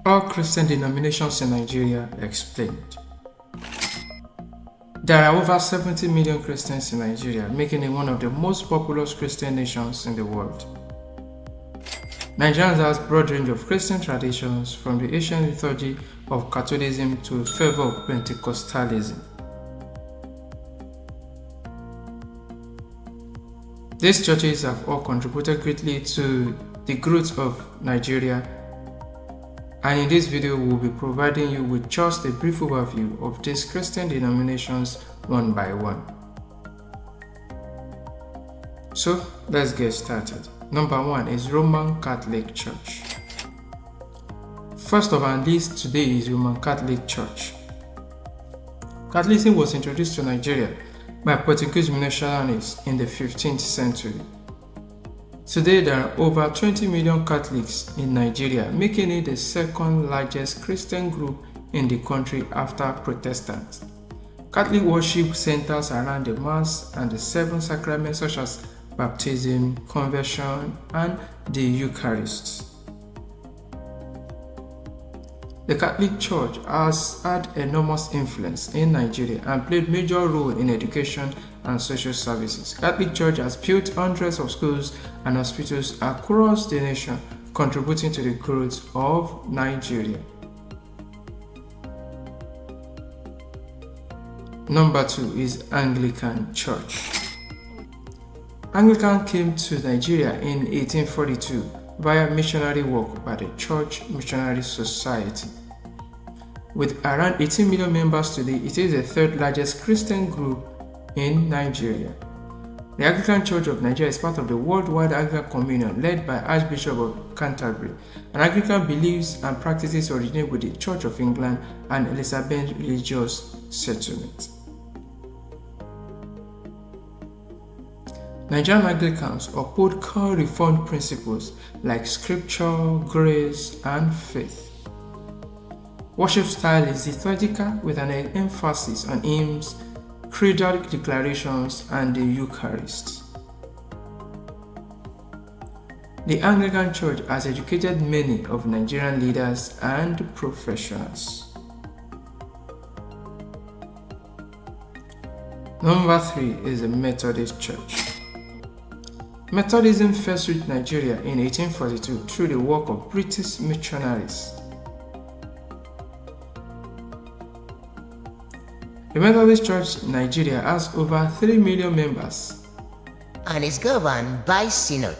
All Christian denominations in Nigeria explained. There are over 70 million Christians in Nigeria, making it one of the most populous Christian nations in the world. Nigeria has a broad range of Christian traditions, from the ancient liturgy of Catholicism to fervor of Pentecostalism. These churches have all contributed greatly to the growth of Nigeria, and in this video we will be providing you with just a brief overview of these Christian denominations one by one. So let's get started. Number 1 is Roman Catholic Church. First of our list today is Roman Catholic Church. Catholicism was introduced to Nigeria by Portuguese missionaries in the 15th century. Today there are over 20 million Catholics in Nigeria, making it the second largest Christian group in the country after Protestants. Catholic worship centers around the Mass and the 7 sacraments such as baptism, conversion, and the Eucharist. The Catholic Church has had enormous influence in Nigeria and played a major role in education and social services. Catholic Church has built hundreds of schools and hospitals across the nation, contributing to the growth of Nigeria. Number 2 is Anglican Church. Anglican came to Nigeria in 1842 via missionary work by the Church Missionary Society. With around 18 million members today, it is the third largest Christian group in Nigeria. The Anglican Church of Nigeria is part of the worldwide Anglican Communion led by Archbishop of Canterbury. And Anglican beliefs and practices originate with the Church of England and Elizabethan religious settlement. Nigerian Anglicans uphold core Reformed principles like Scripture, grace, and faith. Worship style is liturgical with an emphasis on hymns, creedal declarations, and the Eucharist. The Anglican Church has educated many of Nigerian leaders and professionals. Number 3 is the Methodist Church. Methodism first reached Nigeria in 1842 through the work of British missionaries. The Methodist Church in Nigeria has over 3 million members and is governed by Synod.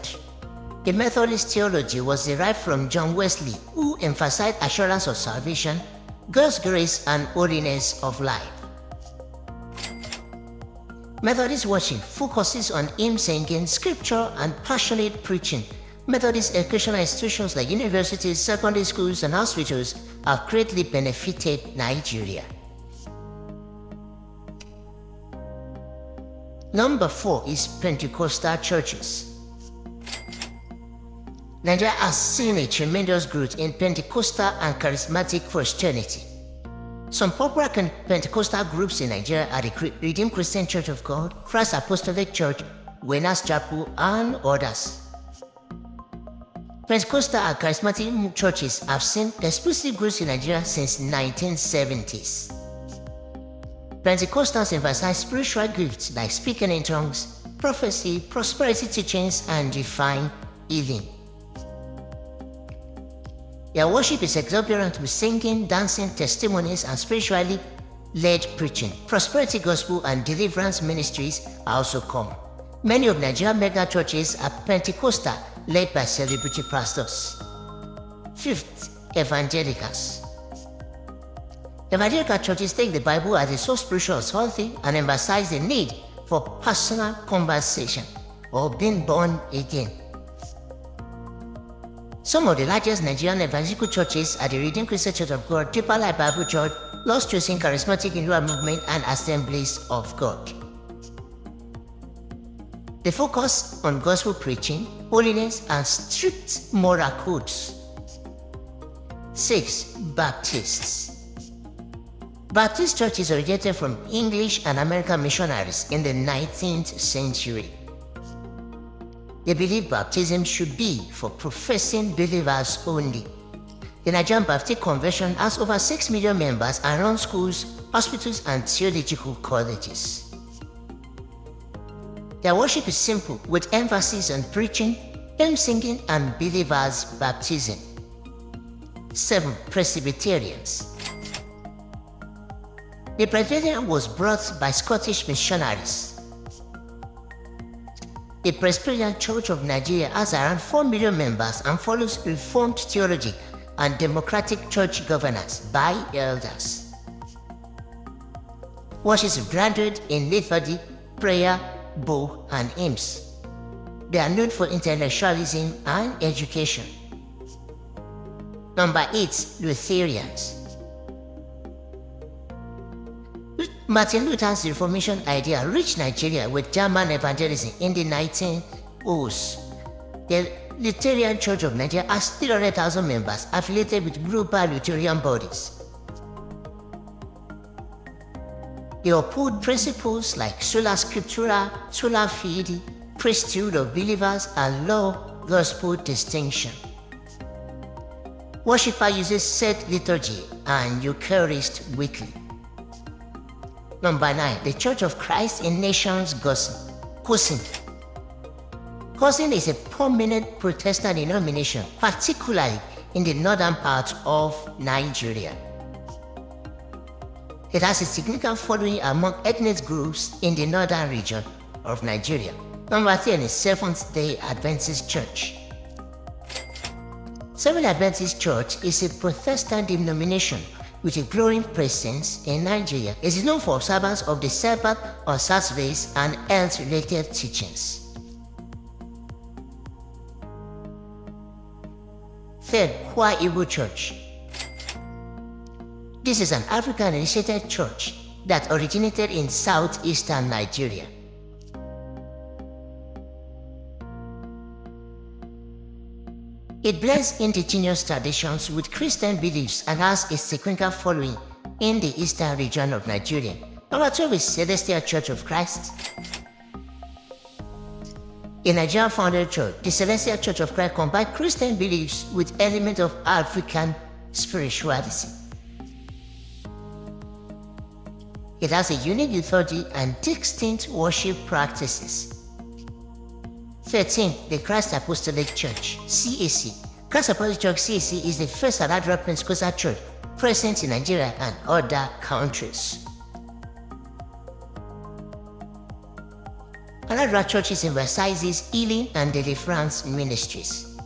The Methodist theology was derived from John Wesley, who emphasized assurance of salvation, God's grace, and holiness of life. Methodist worship focuses on hymn singing, scripture, and passionate preaching. Methodist educational institutions like universities, secondary schools, and hospitals have greatly benefited Nigeria. Number 4 is Pentecostal churches. Nigeria has seen a tremendous growth in Pentecostal and charismatic Christianity. Some popular Pentecostal groups in Nigeria are the Redeemed Christian Church of God, Christ Apostolic Church, Winners Chapel, and others. Pentecostal and charismatic churches have seen explosive growth in Nigeria since the 1970s. Pentecostals emphasize spiritual gifts like speaking in tongues, prophecy, prosperity teachings, and divine healing. Their worship is exuberant with singing, dancing, testimonies, and spiritually led preaching. Prosperity gospel and deliverance ministries are also common. Many of Nigerian mega churches are Pentecostal, led by celebrity pastors. 5th, evangelicals. Evangelical churches take the Bible as a so spiritual authority and emphasize the need for personal conversation or being born again. Some of the largest Nigerian evangelical churches are the Redeemed Christian Church of God, Deeper Life Bible Church, Lost Choosing Charismatic Individual Movement, and Assemblies of God. They focus on gospel preaching, holiness, and strict moral codes. 6. Baptists. Baptist churches originated from English and American missionaries in the 19th century. They believe baptism should be for professing believers only. The Nigerian Baptist Convention has over 6 million members and runs schools, hospitals, and theological colleges. Their worship is simple, with emphasis on preaching, hymn singing, and believers' baptism. 7. Presbyterians. The Presbyterian was brought by Scottish missionaries. The Presbyterian Church of Nigeria has around 4 million members and follows Reformed theology and democratic church governance by elders. Worship is grounded in liturgy, prayer, bow, and hymns. They are known for intellectualism and education. Number 8. Lutherans. Martin Luther's Reformation idea reached Nigeria with German evangelism in the 1900s. The Lutheran Church of Nigeria has 300,000 members affiliated with global Lutheran bodies. They uphold principles like sola scriptura, sola fide, priesthood of believers, and law-gospel distinction. Worshipper uses set liturgy and Eucharist weekly. Number 9. The Church of Christ in Nations Cousin. Cousin is a prominent Protestant denomination, particularly in the northern part of Nigeria. It has a significant following among ethnic groups in the northern region of Nigeria. Number 10 is Seventh-day Adventist Church. Seventh-day Adventist Church is a Protestant denomination with a growing presence in Nigeria. It is known for observance of the Sabbath on Saturdays and health-related teachings. Third, Kwa Igbo Church. This is an African-initiated church that originated in southeastern Nigeria. It blends indigenous traditions with Christian beliefs and has a significant following in the eastern region of Nigeria. Number 12 is Celestial Church of Christ. A Nigerian founded church, the Celestial Church of Christ combines Christian beliefs with elements of African spirituality. It has a unique liturgy and distinct worship practices. 13. The Christ Apostolic Church, CAC. Christ Apostolic Church, CAC, is the first Alabama Pentecostal church present in Nigeria and other countries. Alabama churches emphasizes healing and deliverance ministries.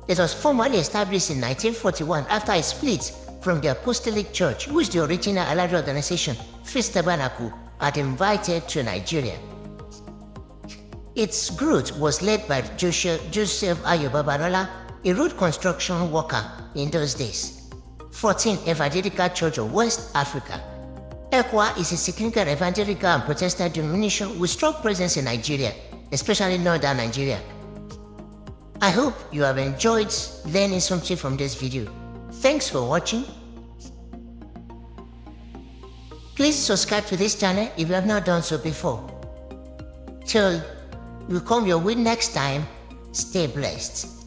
It was formally established in 1941 after a split from the Apostolic Church, which the original Alabama organization, First Tabernacle, had invited to Nigeria. Its growth was led by Joseph Ayo Babalola, a road construction worker in those days. 14. Evangelical Church of West Africa. ECWA is a significant evangelical and Protestant denomination with strong presence in Nigeria, especially northern Nigeria. I hope you have enjoyed learning something from this video. Thanks for watching. Please subscribe to this channel if you have not done so before. Till we come your way next time, stay blessed.